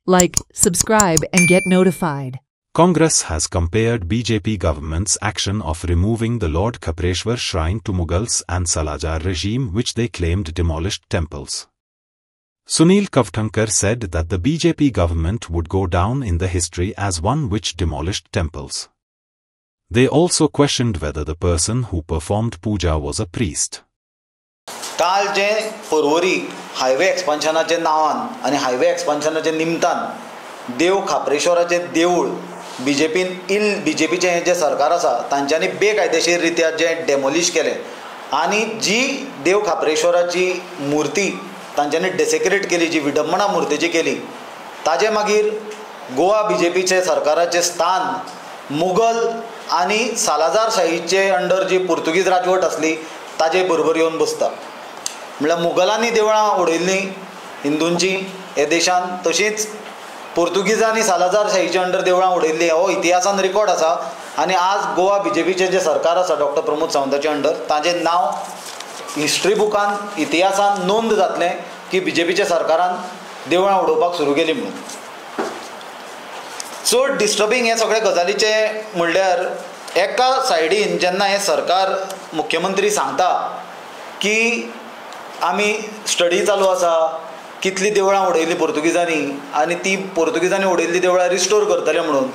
Like, subscribe and get notified. Congress has compared BJP government's action of removing the Lord Kapreshwar shrine to Mughals and Salajar regime, which they claimed demolished temples. Sunil Kavthankar said that the BJP government would go down in the history as one which demolished temples. They also questioned whether the person who performed puja was a priest. काल जे Porvorim highway एक्सपान्शनाचे नावान आणि highway एक्सपान्शनाचे निमतान देव खापरेश्वराचे देऊळ बीजेपीचे जे सरकार आसा तांच्यांनी बेकायदेशीर रित्या जे डेमोलिश केले आणि जी देव खापरेश्वराची मूर्ती तांच्यांनी डेसेक्रेट केली, जी विडंबना मूर्तीची केली, ताजे मागीर गोवा बीजेपीचे सरकाराचे स्थान मुघल आणि सालाजार शाहीचे अंडर जी पुर्तुगीज राजवट असली ताजे बरोबर येवन बसता. म्हळ्यार मुघलांनी देवळां उडयल्लीं हिंदूंची हे देशान, तशींच पुर्तुगीजांनी सालाजार शाहीच्या अंडर देवळां उडयल्लीं हो इतिहासान रिकॉर्ड आसा. आनी आज गोवा बीजेपीचे जे सरकार आसा डॉक्टर प्रमोद सावंताचे अंडर, ताजें नांव हिस्ट्री बुकान इतिहासान नोंद जातलें की बीजेपीच्या सरकारान देवळां उडोवपाक सुरू केली म्हणून. चड डिस्टर्बिंग हे सगळे गजालीचे म्हणल्यार एका सायडीन जेन्ना हे सरकार मुख्यमंत्री सांगता की आमी स्टडी चालू आसा, कितलीं देवळां उडयलीं पुर्तुगीजांनी आनी ती पुर्तुगीजांनी उडयल्लीं देवळां रिस्टोर करतले म्हणून,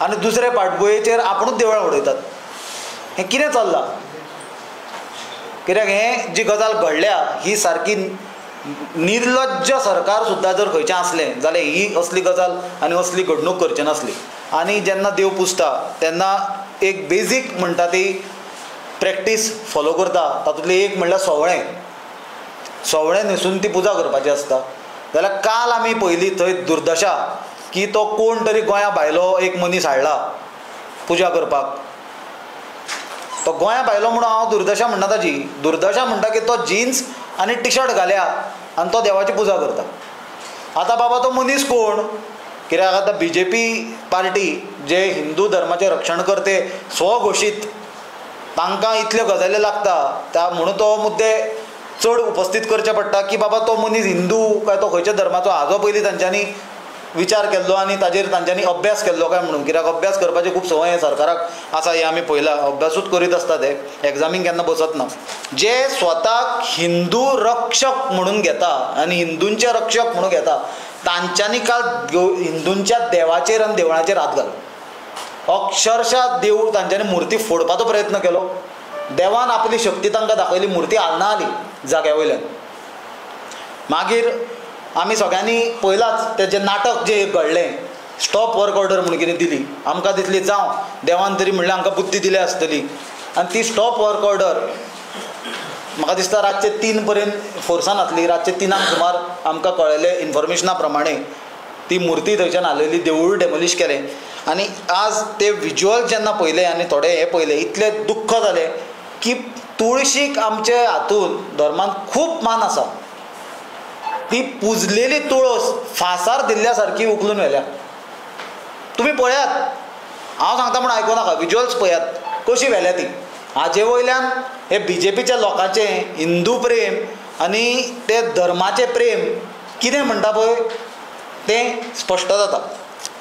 आनी दुसरे फाटभुंयेचेर आपुणूच देवळां उडयतात. हें कितें चल्लां? कित्याक हें जी गजाल घडल्या ही सारकी निर्लज्ज सरकार सुद्दां जर खंयचें आसलें जाल्यार ही असली गजाल आनी असली घडणूक करची नासली. आनी जेन्ना देव पुजता तेन्ना एक बेजीक म्हणटा ती प्रॅक्टीस फॉलो करता, तातूंतली एक म्हणल्यार सोवळें न्हेसून ती पुजा करपाची आसता. जाल्यार काल आमी पयली थंय दुर्दशा की तो कोण तरी गोंया भायलो एक मनीस हाडला पुजा करपाक. तो गोंया भायलो म्हणून हांव दुर्दशा म्हणना, ताजी दुर्दशा म्हणटा की तो जिन्स आनी टी शर्ट घाल्या आनी तो देवाची पुजा करता. आतां बाबा तो मनीस कोण? कित्याक आतां बीजेपी पार्टी जे हिंदू धर्माचे रक्षण करते स्वघोशीत, तांकां इतल्यो गजाली लागता त्या म्हणून तो मुद्दे चड उपस्थित करचे पडटा की बाबा तो मनीस हिंदू काय तो खंयच्या धर्माचो, हाजो पयलीं तांच्यांनी विचार केल्लो आनी ताजेर तांच्यांनी अभ्यास केल्लो काय म्हणून. कित्याक अभ्यास करपाची खूब संवय सरकाराक आसा हे आमी पळयलां. अभ्यासूच करीत आसता ते, एग्जामीक केन्ना बसत ना. जे स्वताक हिंदू रक्षक म्हणून घेता आनी हिंदूंचे रक्षक म्हणून घेता तांच्यांनी काल हिंदूंच्या देवाचेर आनी देवळाचेर हात घालो. अक्षरशा देव तांच्यांनी मूर्ती फोडपाचो प्रयत्न केलो. देवान आपली शक्ती तांकां दाखयली, मूर्ती हालना आली जाग्या वयल्यान. मागीर आमी सगळ्यांनी पयलांच तेजें नाटक जें घडलें, स्टॉप वर्क ऑर्डर म्हणून कितें दिली. आमकां दिसली जावं देवान तरी म्हणलें आमकां बुद्धी दिली आसतली, आनी ती स्टॉप वर्क ऑर्डर म्हाका दिसता रातचे 3 पर्यंत फोर्सान आसली. रातचे 3 सुमार आमकां कळयलें इन्फॉर्मेशना प्रमाणे ती मूर्ती थंयच्यान हालयली, देवूळ डेमोलिश केलें. आनी आज ते विज्युअल जेन्ना पळयले आनी थोडे हे पळयले, इतलें दुख्ख जालें की तुळशीक आमचे हातून धर्मान खूब मान आसा. ती पुजलेली तुळस फासार दिल्ल्या सारकी उखलून व्हेल्या. तुमी पळयात, हांव सांगता म्हण आयकूं नाका, विज्युअल्स पळयात कशी व्हेल्या ती. हाजे वयल्यान हे बीजेपीच्या लोकांचें हिंदू प्रेम आनी ते धर्माचें प्रेम कितें म्हणटा पळय तें स्पश्ट जाता.